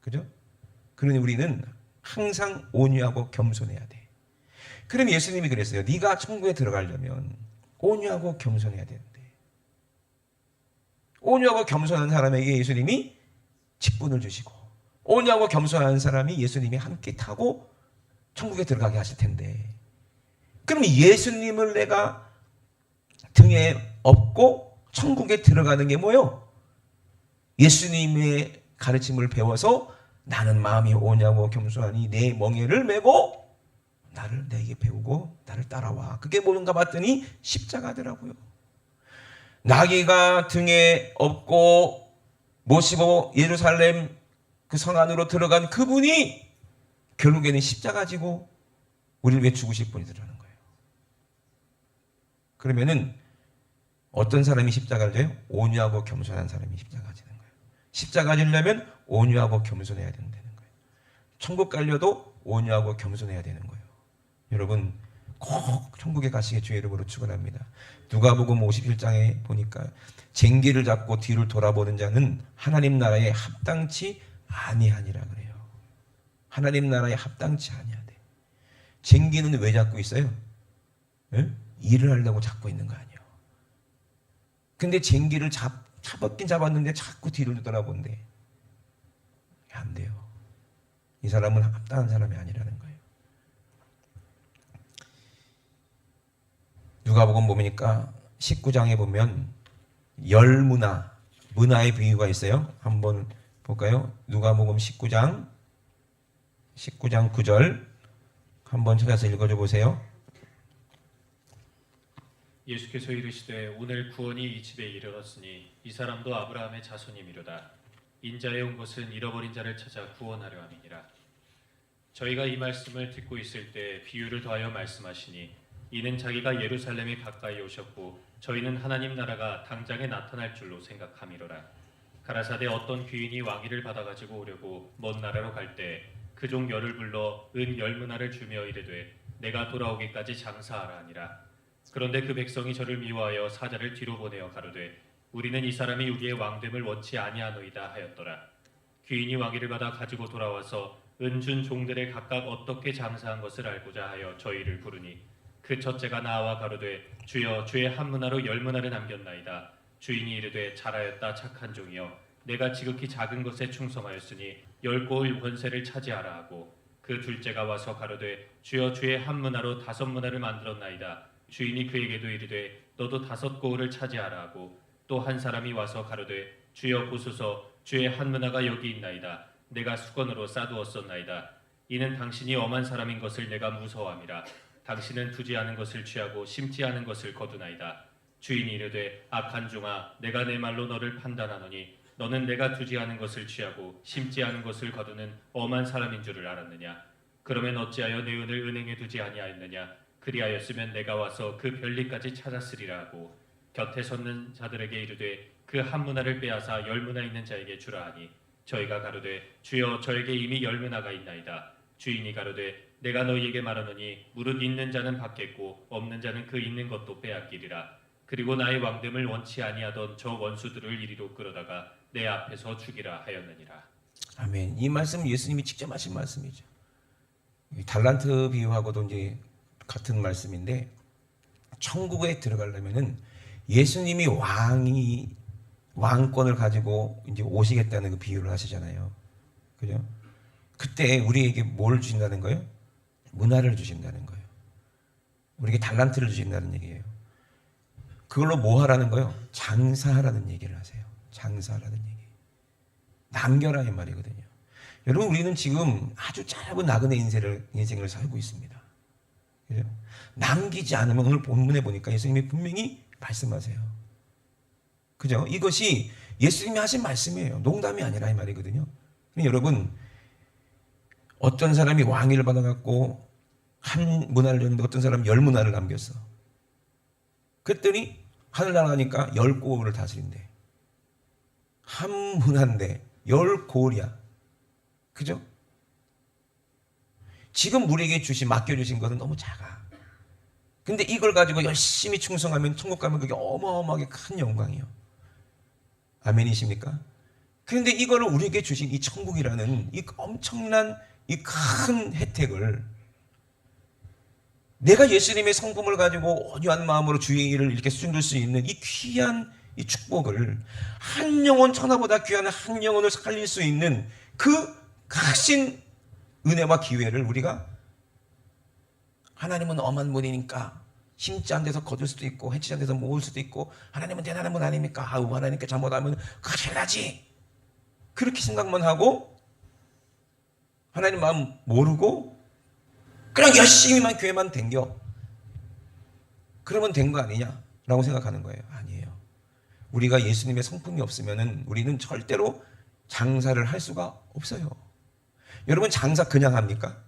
S1: 그죠? 그러니 우리는 항상 온유하고 겸손해야 돼. 그럼 예수님이 그랬어요. 네가 천국에 들어가려면 온유하고 겸손해야 되는데, 온유하고 겸손한 사람에게 예수님이 직분을 주시고, 온유하고 겸손한 사람이 예수님이 함께 타고 천국에 들어가게 하실 텐데, 그럼 예수님을 내가 등에 업고 천국에 들어가는 게 뭐예요? 예수님의 가르침을 배워서 나는 마음이 오냐고 겸손하니 내 멍에를 메고 나를 내게 배우고 나를 따라와. 그게 뭔가 봤더니 십자가더라고요. 나귀가 등에 업고 모시고 예루살렘 그 성 안으로 들어간 그분이 결국에는 십자가 지고 우리를 위해 죽으실 분이더라는 거예요. 그러면은 어떤 사람이 십자가를 져요? 온유하고 겸손한 사람이 십자가 지는 거예요. 십자가 지려면 온유하고 겸손해야 된다는 거예요. 천국 가려도 온유하고 겸손해야 되는 거예요. 여러분 꼭 천국에 가시게 주의 이름으로 축원합니다. 누가복음 51장에 보니까 쟁기를 잡고 뒤를 돌아보는 자는 하나님 나라에 합당치 아니하니라 그래요. 하나님 나라에 합당치 아니하대. 쟁기는 왜 잡고 있어요? 에? 일을 하려고 잡고 있는 거 아니에요. 근데 쟁기를 잡았긴 잡았는데 자꾸 뒤를 돌아본대. 안 돼요. 이 사람은 합당한 사람이 아니라는 거예요. 누가복음 보니까 19장에 보면 열문화, 문화의 비유가 있어요. 한번 볼까요? 누가복음 19장 9절 한번 찾아서 읽어줘 보세요.
S2: 예수께서 이르시되 오늘 구원이 이 집에 이르렀으니 이 사람도 아브라함의 자손이미로다. 인자에 온 것은 잃어버린 자를 찾아 구원하려 함이니라. 저희가 이 말씀을 듣고 있을 때 비유를 더하여 말씀하시니 이는 자기가 예루살렘에 가까이 오셨고 저희는 하나님 나라가 당장에 나타날 줄로 생각함이로라. 가라사대 어떤 귀인이 왕위를 받아가지고 오려고 먼 나라로 갈 때 그 종 열을 불러 은 10문화를 주며 이르되 내가 돌아오기까지 장사하라 하니라. 그런데 그 백성이 저를 미워하여 사자를 뒤로 보내어 가로되 우리는 이 사람이 우리의 왕됨을 원치 아니하노이다 하였더라. 귀인이 왕위를 받아 가지고 돌아와서 은준 종들의 각각 어떻게 장사한 것을 알고자 하여 저희를 부르니 그 첫째가 나와 가로되 주여 주의 한 문화로 10문화를 남겼나이다. 주인이 이르되 잘하였다 착한 종이여 내가 지극히 작은 것에 충성하였으니 10고을 권세를 차지하라 하고 그 둘째가 와서 가로되 주여 주의 한 문화로 5문화를 만들었나이다. 주인이 그에게도 이르되 너도 5고을을 차지하라 하고 또 한 사람이 와서 가로되 주여 보소서 주의 한 문화가 여기 있나이다. 내가 수건으로 싸두었었나이다. 이는 당신이 엄한 사람인 것을 내가 무서워함이라. 당신은 두지 않은 것을 취하고 심지 않은 것을 거두나이다. 주인이 이르되 악한 종아 내가 내 말로 너를 판단하노니 너는 내가 두지 않은 것을 취하고 심지 않은 것을 거두는 엄한 사람인 줄을 알았느냐. 그러면 어찌하여 내 은을 은행에 두지 아니하였느냐. 그리하였으면 내가 와서 그 별리까지 찾았으리라 하고 곁에 섰는 자들에게 이르되 그 한 문화를 빼앗아 10문화 있는 자에게 주라 하니 저희가 가로되 주여 저에게 이미 10문화가 있나이다. 주인이 가로되 내가 너희에게 말하노니 무릇 있는 자는 받겠고 없는 자는 그 있는 것도 빼앗기리라. 그리고 나의 왕됨을 원치 아니하던 저 원수들을 이리로 끌어다가 내 앞에서 죽이라 하였느니라.
S1: 아멘. 이 말씀은 예수님이 직접 하신 말씀이죠. 달란트 비유하고도 이제 같은 말씀인데, 천국에 들어가려면은 예수님이 왕권을 가지고 이제 오시겠다는 그 비유를 하시잖아요. 그죠? 그때 우리에게 뭘 주신다는 거예요? 문화를 주신다는 거예요. 우리에게 달란트를 주신다는 얘기예요. 그걸로 뭐 하라는 거예요? 장사하라는 얘기를 하세요. 장사하라는 얘기. 남겨라 이 말이거든요. 여러분, 우리는 지금 아주 짧은 나그네 인생을 살고 있습니다. 그죠? 남기지 않으면, 오늘 본문에 보니까 예수님이 분명히 말씀하세요. 그죠? 이것이 예수님이 하신 말씀이에요. 농담이 아니라 이 말이거든요. 여러분, 어떤 사람이 왕위를 받아갖고 한 문화를 줬는데 어떤 사람은 10문화를 남겼어. 그랬더니 하늘나라 가니까 10고을을 다스린대. 한 문화인데 10고을이야. 그죠? 지금 우리에게 맡겨주신 것은 너무 작아. 근데 이걸 가지고 열심히 충성하면 천국 가면 그게 어마어마하게 큰 영광이에요. 아멘이십니까? 그런데 이거를 우리에게 주신 이 천국이라는 이 엄청난 이 큰 혜택을, 내가 예수님의 성품을 가지고 온유한 마음으로 주의 일을 이렇게 수행할 수 있는 이 귀한 이 축복을, 한 영혼, 천하보다 귀한 한 영혼을 살릴 수 있는 그 크신 은혜와 기회를 우리가, 하나님은 엄한 분이니까 심지 않은 데서 거둘 수도 있고 해치지 않은 데서 모을 수도 있고, 하나님은 대단한 분 아닙니까? 아우, 하나님께 잘못하면 큰일 나지. 그렇게 생각만 하고 하나님 마음 모르고 그냥 열심히만 교회만 댕겨. 그러면 된 거 아니냐라고 생각하는 거예요. 아니에요. 우리가 예수님의 성품이 없으면은 우리는 절대로 장사를 할 수가 없어요. 여러분, 장사 그냥 합니까?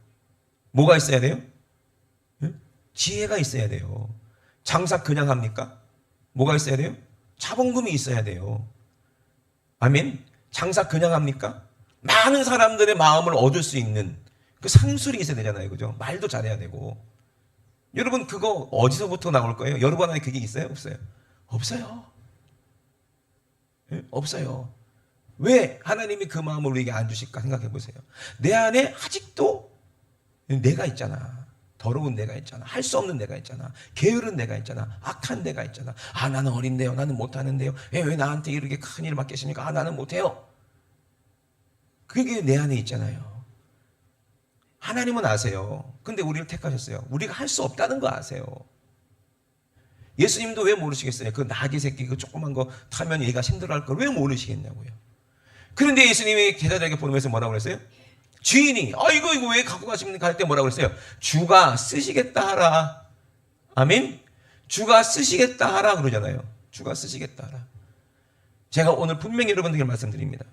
S1: 뭐가 있어야 돼요? 지혜가 있어야 돼요. 장사 그냥 합니까? 뭐가 있어야 돼요? 자본금이 있어야 돼요. 아멘. 장사 그냥 합니까? 많은 사람들의 마음을 얻을 수 있는 그 상술이 있어야 되잖아요. 그죠? 말도 잘해야 되고. 여러분, 그거 어디서부터 나올 거예요? 여러분 안에 그게 있어요? 없어요? 없어요. 없어요. 왜 하나님이 그 마음을 우리에게 안 주실까 생각해 보세요. 내 안에 아직도 내가 있잖아. 더러운 내가 있잖아. 할 수 없는 내가 있잖아. 게으른 내가 있잖아. 악한 내가 있잖아. 아, 나는 어린데요. 나는 못하는데요. 왜 나한테 이렇게 큰 일을 맡기십니까? 아, 나는 못해요. 그게 내 안에 있잖아요. 하나님은 아세요. 근데 우리를 택하셨어요. 우리가 할 수 없다는 거 아세요. 예수님도 왜 모르시겠어요? 그 나귀 새끼 그 조그만 거 타면 얘가 힘들어할 걸 왜 모르시겠냐고요. 그런데 예수님이 제자들에게 보내면서 뭐라고 그랬어요? 주인이 이거 왜 갖고 가십니까? 할 때 뭐라고 그랬어요? 주가 쓰시겠다 하라. 아멘. 주가 쓰시겠다 하라 그러잖아요. 주가 쓰시겠다 하라. 제가 오늘 분명히 여러분들에게 말씀드립니다.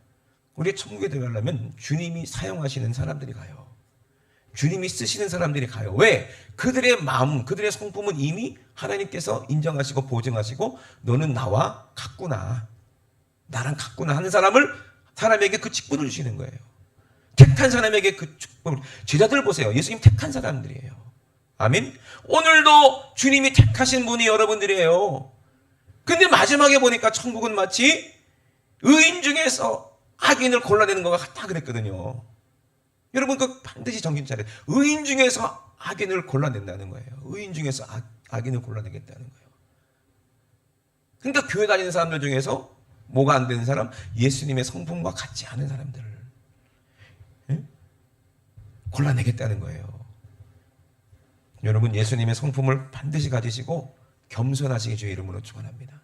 S1: 우리 천국에 들어가려면 주님이 사용하시는 사람들이 가요. 주님이 쓰시는 사람들이 가요. 왜? 그들의 마음, 그들의 성품은 이미 하나님께서 인정하시고 보증하시고, 너는 나와 같구나, 나랑 같구나 하는 사람에게 그 직분을 주시는 거예요. 택한 사람에게 그 축복을. 제자들 보세요. 예수님 택한 사람들이에요. 아멘. 오늘도 주님이 택하신 분이 여러분들이에요. 근데 마지막에 보니까 천국은 마치 의인 중에서 악인을 골라내는 것과 같다 그랬거든요. 여러분, 그 반드시 정신 차려요. 의인 중에서 악인을 골라낸다는 거예요. 의인 중에서 악인을 골라내겠다는 거예요. 그러니까 교회 다니는 사람들 중에서 뭐가 안 되는 사람? 예수님의 성품과 같지 않은 사람들. 골라내겠다는 거예요. 여러분, 예수님의 성품을 반드시 가지시고 겸손하시기 주의 이름으로 축원합니다.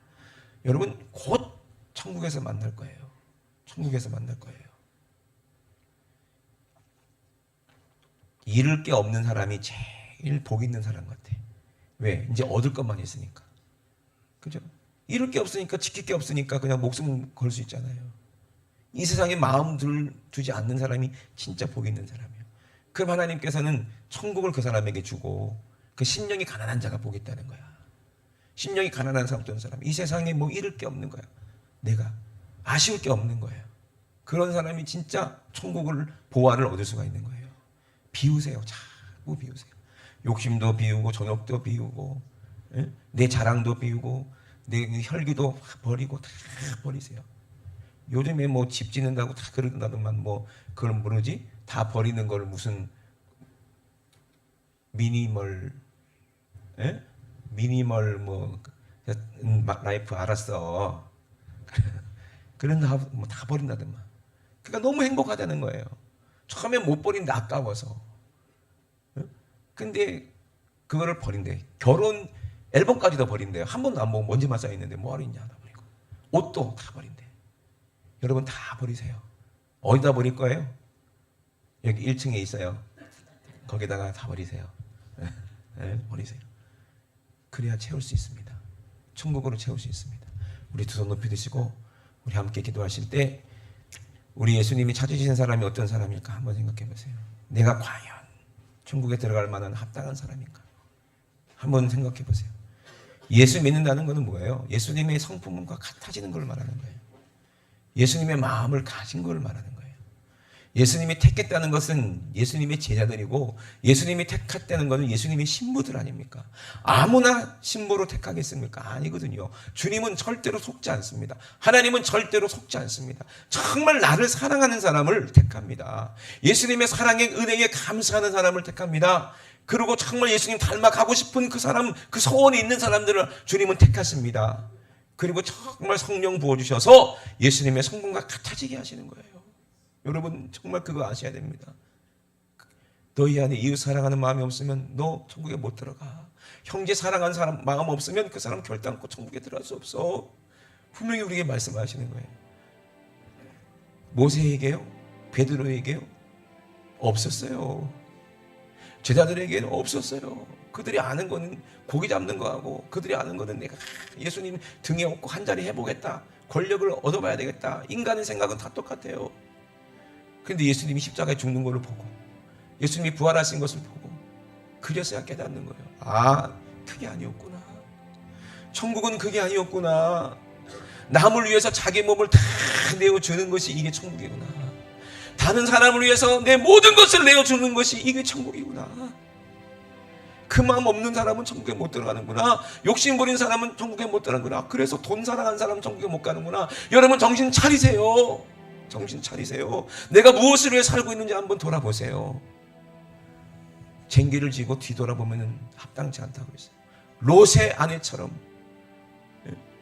S1: 여러분, 곧 천국에서 만날 거예요. 천국에서 만날 거예요. 잃을 게 없는 사람이 제일 복 있는 사람 같아. 왜? 이제 얻을 것만 있으니까. 그죠? 잃을 게 없으니까, 지킬 게 없으니까 그냥 목숨 걸 수 있잖아요. 이 세상에 마음 두지 않는 사람이 진짜 복 있는 사람이에요. 그럼 하나님께서는 천국을 그 사람에게 주고, 그 심령이 가난한 자가 복 있다는 거야. 심령이 가난한 사람, 어떤 사람, 이 세상에 뭐 잃을 게 없는 거야. 내가 아쉬울 게 없는 거예요. 그런 사람이 진짜 천국을, 보화를 얻을 수가 있는 거예요. 비우세요. 자꾸 비우세요. 욕심도 비우고, 정욕도 비우고, 내 자랑도 비우고, 내 혈기도 버리고 다 버리세요. 요즘에 뭐 집 짓는다고 다 그런다더만, 뭐 그걸 모르지? 다 버리는 걸 무슨 미니멀 뭐 라이프 알았어. 그런 뭐 다 버린다더만. 그러니까 너무 행복하다는 거예요. 처음에 못 버린데 아까워서. 근데 그거를 버린대. 결혼 앨범까지도 버린대요. 한 번도 안 보고 먼지만 쌓여있는데 뭐하러 있냐. 다 버리고. 옷도 다 버린대. 여러분 다 버리세요. 어디다 버릴 거예요? 여기 1층에 있어요. 거기다가 다 버리세요. 버리세요. 그래야 채울 수 있습니다. 천국으로 채울 수 있습니다. 우리 두 손 높이 드시고 우리 함께 기도하실 때, 우리 예수님이 찾으시는 사람이 어떤 사람일까 한번 생각해 보세요. 내가 과연 천국에 들어갈 만한 합당한 사람인가 한번 생각해 보세요. 예수 믿는다는 것은 뭐예요? 예수님의 성품과 같아지는 걸 말하는 거예요. 예수님의 마음을 가진 걸 말하는 거예요. 예수님이 택했다는 것은 예수님의 제자들이고, 예수님이 택했다는 것은 예수님의 신부들 아닙니까? 아무나 신부로 택하겠습니까? 아니거든요. 주님은 절대로 속지 않습니다. 하나님은 절대로 속지 않습니다. 정말 나를 사랑하는 사람을 택합니다. 예수님의 사랑에, 은혜에 감사하는 사람을 택합니다. 그리고 정말 예수님 닮아가고 싶은 그 사람, 그 소원이 있는 사람들을 주님은 택하십니다. 그리고 정말 성령 부어주셔서 예수님의 성품과 같아지게 하시는 거예요. 여러분 정말 그거 아셔야 됩니다. 너희 안에 이웃 사랑하는 마음이 없으면 너 천국에 못 들어가. 형제 사랑하는 사람 마음 없으면 그 사람 결단코 천국에 들어갈 수 없어. 분명히 우리에게 말씀하시는 거예요. 모세에게요? 베드로에게요? 없었어요. 제자들에게는 없었어요. 그들이 아는 거는 고기 잡는 거하고, 그들이 아는 거는 내가 예수님 등에 업고 한 자리 해보겠다, 권력을 얻어봐야 되겠다, 인간의 생각은 다 똑같아요. 그런데 예수님이 십자가에 죽는 것을 보고, 예수님이 부활하신 것을 보고, 그래서야 깨닫는 거예요. 아, 그게 아니었구나. 천국은 그게 아니었구나. 남을 위해서 자기 몸을 다 내어주는 것이 이게 천국이구나. 다른 사람을 위해서 내 모든 것을 내어주는 것이 이게 천국이구나. 그 마음 없는 사람은 천국에 못 들어가는구나. 욕심 부린 사람은 천국에 못 들어가는구나. 그래서 돈 사랑하는 사람은 천국에 못 가는구나. 여러분 정신 차리세요. 정신 차리세요. 내가 무엇을 위해 살고 있는지 한번 돌아보세요. 쟁기를 지고 뒤돌아보면 합당치 않다고 했어요. 롯의 아내처럼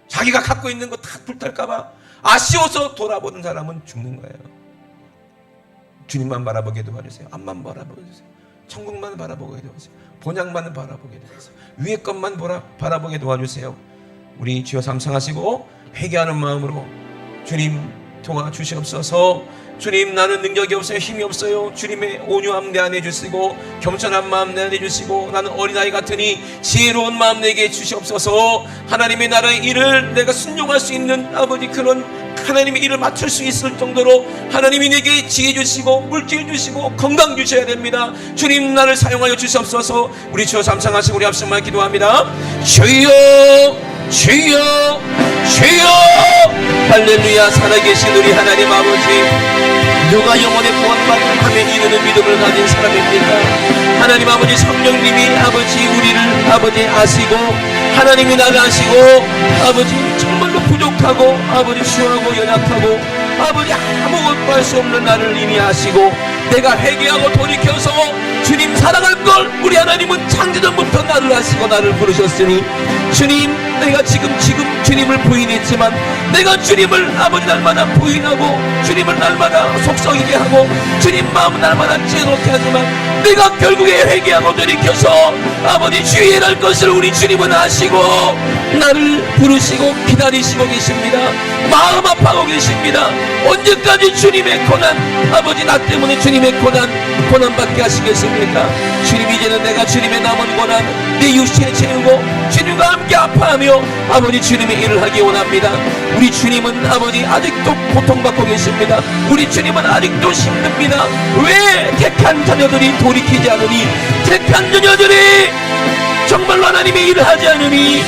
S1: 자기가 갖고 있는 거 다 불탈까봐 아쉬워서 돌아보는 사람은 죽는 거예요. 주님만 바라보게 도와주세요. 앞만 바라보게 해주세요. 천국만 바라보게 도와주세요. 본향만 바라보게 도와주세요. 위의 것만 바라보게 도와주세요. 우리 주여 삼창하시고 회개하는 마음으로 주님 도와주시옵소서. 주님, 나는 능력이 없어요. 힘이 없어요. 주님의 온유함 내 안에 주시고, 겸손한 마음 내 안에 주시고, 나는 어린아이 같으니 지혜로운 마음 내게 주시옵소서. 하나님의 나라의 일을 내가 순종할 수 있는 아버지 그런 하나님의 일을 맡을 수 있을 정도로 하나님이 내게 지혜 주시고 물질 주시고 건강 주셔야 됩니다. 주님, 나를 사용하여 주시옵소서. 우리 주여 삼창하시고 우리 합심만 기도합니다. 주여 주여 주여. 할렐루야. 살아계신 우리 하나님 아버지, 누가 영혼의 구원받음에 이르는 믿음을 가진 사람입니까? 하나님 아버지, 성령님이 아버지 우리를 아버지 아시고, 하나님이 나를 아시고, 아버지 정말로 부족하고 아버지 수하고 연약하고 아버지 아무것도 할 수 없는 나를 이미 아시고, 내가 회개하고 돌이켜서 주님 사랑할 걸 우리 하나님은 창조전부터 나를 아시고 나를 부르셨으니, 주님 내가 지금 주님을 부인했지만 내가 주님을 아버지 날마다 부인하고 주님을 날마다 속썩이게 하고 주님 마음 날마다 찌놓게 하지만 내가 결국에 회개하고 돌이켜서 아버지 주의 날 것을 우리 주님은 아시고 나를 부르시고 기다리시고 계십니다. 마음 아파하고 계십니다. 언제까지 주님의 고난, 아버지 나 때문에 주님의 고난받게 하시겠습니까? 주님, 이제는 내가 주님의 남은 고난 내 육신에 채우고 주님과 함께 아파하며 아버지 주님의 일을 하기 원합니다. 우리 주님은 아버지 아직도 고통받고 계십니다. 우리 주님은 아직도 힘듭니다. 왜 택한 자녀들이 돌이키지 않으니, 택한 자녀들이 정말로 하나님의 일을 하지 않으니,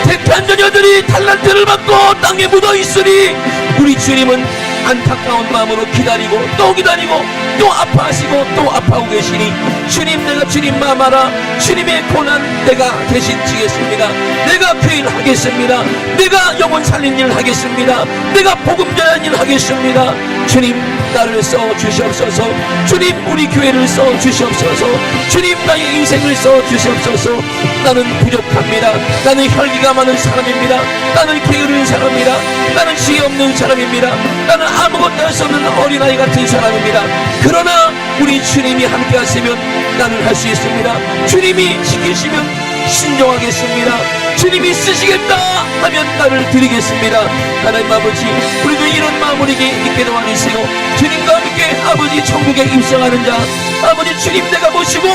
S1: 택한 자녀들이 탈란트를 받고 땅에 묻어 있으니 우리 주님은 안타까운 마음으로 기다리고 또 기다리고 또 아파하시고 또 아파하고 계시니 주님, 내가 주님 마음 알아. 주님의 고난 내가 대신 지겠습니다. 내가 그 일 하겠습니다. 내가 영혼 살린 일 하겠습니다. 내가 복음 전하는 일 하겠습니다. 주님, 나를 써 주시옵소서. 주님, 우리 교회를 써 주시옵소서. 주님, 나의 인생을 써 주시옵소서. 나는 부족합니다. 나는 혈기가 많은 사람입니다. 나는 게으른 사람입니다. 나는 지혜 없는 사람입니다. 나는 아무것도 할 수 없는 어린아이 같은 사람입니다. 그러나 우리 주님이 함께 하시면 나는 할 수 있습니다. 주님이 지키시면 신정하겠습니다. 주님이 쓰시겠다 하면 나를 드리겠습니다. 하나님 아버지, 우리도 이런 마음 우리에게 있게 도와주시고 주님과 함께 아버지 천국에 입성하는 자, 아버지 주님 내가 모시고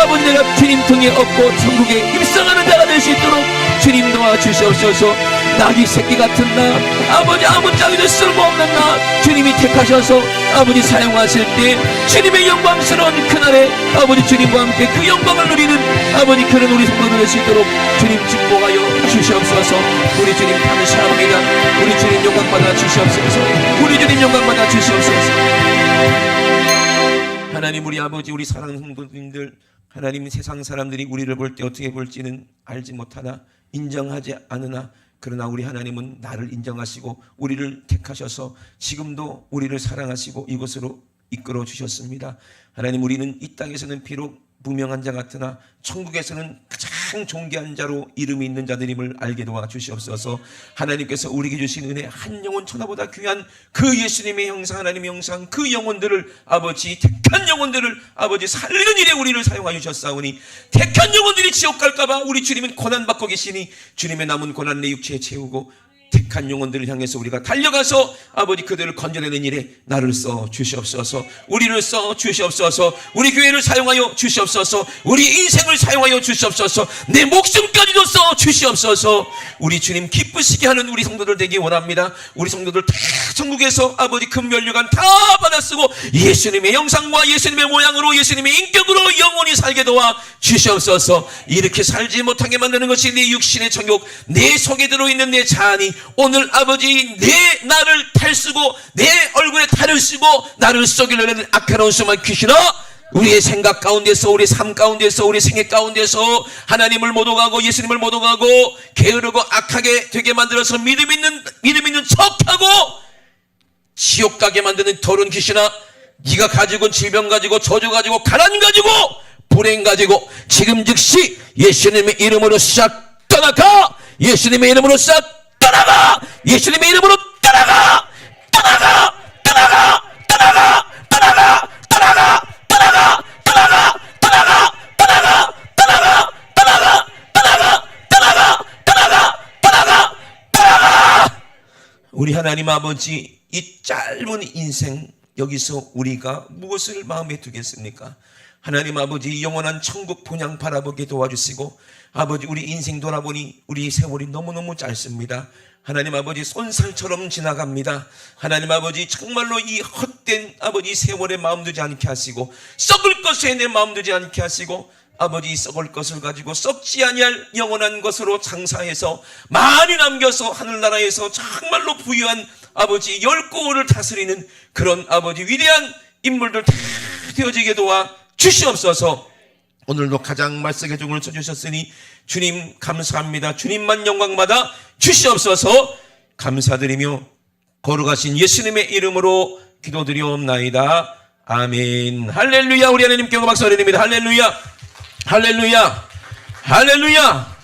S1: 아버지 내가 주님 등에 업고 천국에 입성하는 자가 될 수 있도록 주님 도와주시옵소서. 낙이 새끼 같은 나, 아버지 아무짝에도 쓸모없는 나 주님이 택하셔서 아버지 사용하실 때 주님의 영광스러운 그날에 아버지 주님과 함께 그 영광을 누리는 아버지 그런 우리 성도들 될 수 있도록 주님 축복하여 주시옵소서. 우리 주님 감사합니다. 우리 주님 영광받아 주시옵소서. 우리 주님 영광받아 주시옵소서. 하나님, 우리 아버지, 우리 사랑하는 성도님들, 하나님, 세상 사람들이 우리를 볼 때 어떻게 볼지는 알지 못하나 인정하지 않으나 그러나 우리 하나님은 나를 인정하시고 우리를 택하셔서 지금도 우리를 사랑하시고 이곳으로 이끌어 주셨습니다. 하나님, 우리는 이 땅에서는 비록 무명한 자 같으나 천국에서는 가장 존귀한 자로 이름이 있는 자들임을 알게 도와주시옵소서. 하나님께서 우리에게 주신 은혜, 한 영혼 천하보다 귀한 그 예수님의 형상, 하나님의 형상, 그 영혼들을 아버지, 택한 영혼들을 아버지 살리는 일에 우리를 사용하여 주셨사오니 택한 영혼들이 지옥 갈까봐 우리 주님은 고난받고 계시니 주님의 남은 고난 내 육체에 채우고 택한 영혼들을 향해서 우리가 달려가서 아버지 그들을 건져내는 일에 나를 써 주시옵소서. 우리를 써 주시옵소서. 우리 교회를 사용하여 주시옵소서. 우리 인생을 사용하여 주시옵소서. 내 목숨까지도 써 주시옵소서. 우리 주님 기쁘시게 하는 우리 성도들 되기 원합니다. 우리 성도들 다 천국에서 아버지 금면류관 다 받아쓰고 예수님의 형상과 예수님의 모양으로 예수님의 인격으로 영원히 살게 도와 주시옵소서. 이렇게 살지 못하게 만드는 것이 내 육신의 정욕, 내 속에 들어있는 내 자아니 오늘 아버지 나를 탈쓰고 내 얼굴에 탈을 쓰고 나를 썩이려는 악한 수만 귀신아, 우리의 생각 가운데서, 우리 삶 가운데서, 우리 생애 가운데서 하나님을 못 오가고 예수님을 못 오가고 게으르고 악하게 되게 만들어서 믿음 있는 척하고 지옥 가게 만드는 더러운 귀신아, 네가 가지고 질병 가지고 저주 가지고 가난 가지고 불행 가지고 지금 즉시 예수님의 이름으로 싹 떠나가. 예수님의 이름으로 싹 떠나가! 예수님의 이름으로 떠나가! 떠나가! 떠나가! 떠나가! 떠나가! 떠나가! 떠나가! 떠나가! 떠나가! 떠나가! 떠나가! 떠나가! 떠나가! 떠나가! 떠나가! 떠나가! 떠나가! 우리 하나님 아버지, 이 짧은 인생 여기서 우리가 무엇을 마음에 두겠습니까? 하나님 아버지, 영원한 천국 본향 바라보게 도와주시고 아버지, 우리 인생 돌아보니 우리 세월이 너무너무 짧습니다. 하나님 아버지, 쏜살처럼 지나갑니다. 하나님 아버지, 정말로 이 헛된 아버지 세월에 마음 두지 않게 하시고 썩을 것에 내 마음 두지 않게 하시고 아버지, 썩을 것을 가지고 썩지 아니할 영원한 것으로 장사해서 많이 남겨서 하늘나라에서 정말로 부유한 아버지 10고을을 다스리는 그런 아버지 위대한 인물들 다 되어지게 도와 주시옵소서. 오늘도 가장 말씀의 종을 써주셨으니 주님 감사합니다. 주님만 영광받아 주시옵소서. 감사드리며 거룩하신 예수님의 이름으로 기도드리옵나이다. 아멘. 할렐루야. 우리 하나님께 박수 드립니다. 할렐루야. 할렐루야. 할렐루야.